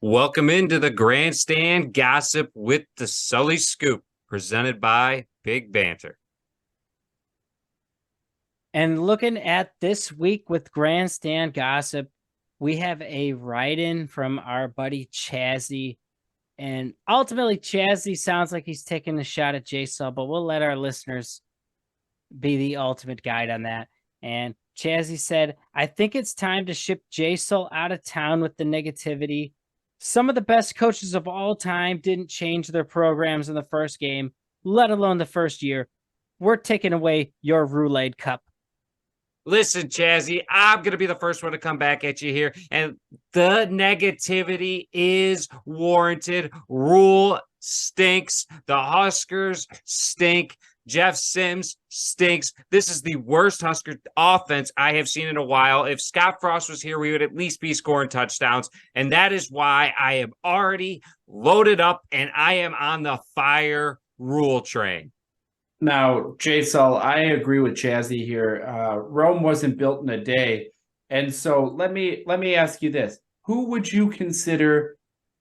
Welcome into the Grandstand Gossip with the Sully Scoop, presented by Big Banter. And looking at this week with Grandstand Gossip, we have a write-in from our buddy Chazzy. And ultimately, Chazzy sounds like he's taking a shot at J-Sub, but we'll let our listeners be the ultimate guide on that. And Chazzy said, I think it's time to ship J-Sol out of town with the negativity. Some of the best coaches of all time didn't change their programs in the first game, let alone the first year. We're taking away your Roulade Cup. Listen, Chazzy, I'm going to be the first one to come back at you here. And the negativity is warranted. Rule stinks. The Huskers stink. Jeff Sims stinks. This is the worst Husker offense I have seen in a while. If Scott Frost was here, we would at least be scoring touchdowns. And that is why I am already loaded up and I am on the fire rule train. Now, J-Sol, I agree with Chazzy here. Rome wasn't built in a day. And so let me ask you this. Who would you consider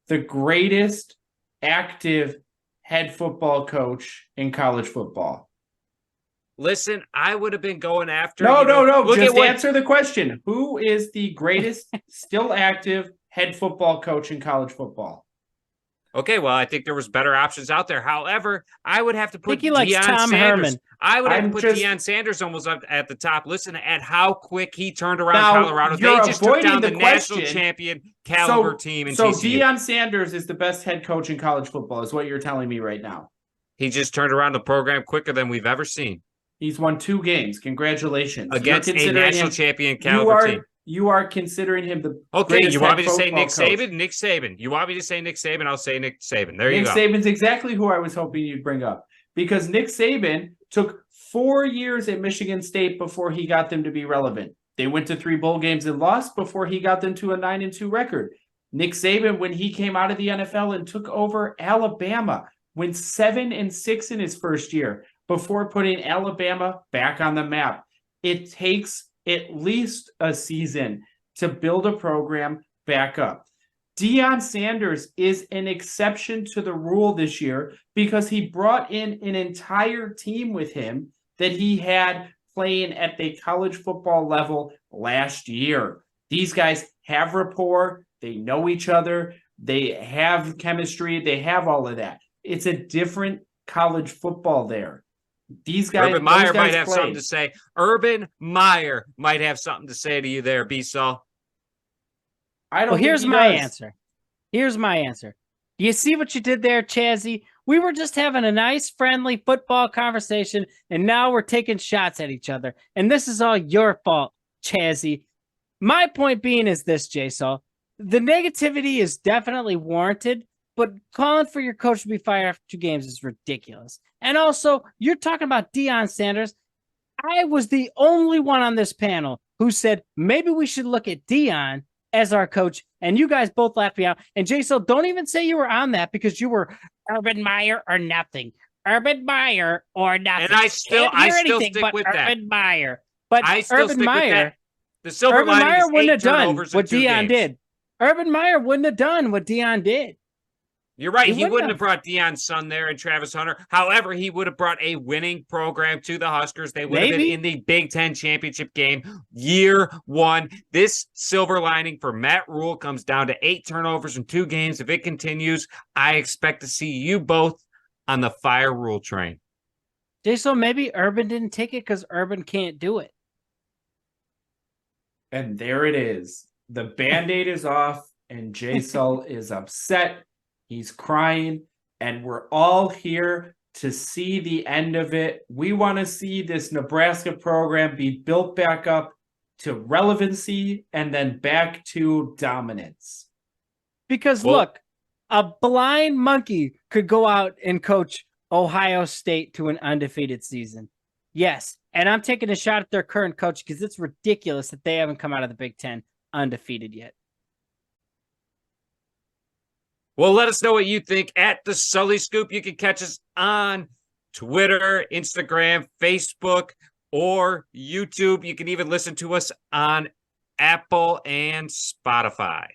the greatest active head football coach in college football? Listen, I would have been going after. No. Just answer the question. Who is the greatest still active head football coach in college football? Okay, well, I think there was better options out there. However, I would have to put Deion Sanders. Herman. I would have to put Deion Sanders almost up at the top. Listen at how quick he turned around Colorado. They just took down the national champion caliber team in TCU. So Deion Sanders is the best head coach in college football, is what you're telling me right now. He just turned around the program quicker than we've ever seen. He's won 2 games. Congratulations. Against a national champion caliber team. You are considering him the you want me to say Nick Saban? Nick Saban. You want me to say Nick Saban? I'll say Nick Saban. There you go. Nick Saban's exactly who I was hoping you'd bring up. Because Nick Saban took 4 years at Michigan State before he got them to be relevant. They went to 3 bowl games and lost before he got them to a 9-2 record. Nick Saban, when he came out of the NFL and took over Alabama, went 7-6 in his first year before putting Alabama back on the map. It takes at least a season to build a program back up. Deion Sanders is an exception to the rule this year because he brought in an entire team with him that he had playing at the college football level last year. These guys have rapport. They know each other. They have chemistry. They have all of that. It's a different college football there. These guys, Urban Meyer might have something to say. Urban Meyer might have something to say to you there, B-Saw. Here's my answer. Here's my answer. Do you see what you did there, Chazzy? We were just having a nice, friendly football conversation, and now we're taking shots at each other. And this is all your fault, Chazzy. My point being is this, J-Saw. The negativity is definitely warranted, but calling for your coach to be fired after 2 games is ridiculous. And also, you're talking about Deion Sanders. I was the only one on this panel who said maybe we should look at Deion as our coach, and you guys both laughed me out. And Jason, don't even say you were on that because you were Urban Meyer or nothing. Urban Meyer or nothing. And I still stick with that. Urban Meyer. But I still Urban stick Meyer, with that. The silver Urban lining Meyer is wouldn't 8 have done turnovers what in 2 Deion games. did. Urban Meyer wouldn't have done what Deion did. You're right. He wouldn't have brought Deion's son there and Travis Hunter. However, he would have brought a winning program to the Huskers. They would have been in the Big Ten championship game year 1. This silver lining for Matt Rule comes down to 8 turnovers in 2 games. If it continues, I expect to see you both on the fire Rule train. So maybe Urban didn't take it because Urban can't do it. And there it is. The Band-Aid is off, and J-Sol is upset. He's crying, and we're all here to see the end of it. We want to see this Nebraska program be built back up to relevancy and then back to dominance. Because look, a blind monkey could go out and coach Ohio State to an undefeated season. Yes, and I'm taking a shot at their current coach because it's ridiculous that they haven't come out of the Big Ten undefeated yet. Well, let us know what you think at the Sully Scoop. You can catch us on Twitter, Instagram, Facebook, or YouTube. You can even listen to us on Apple and Spotify.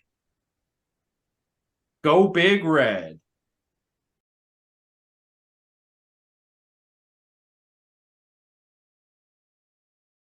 Go Big Red.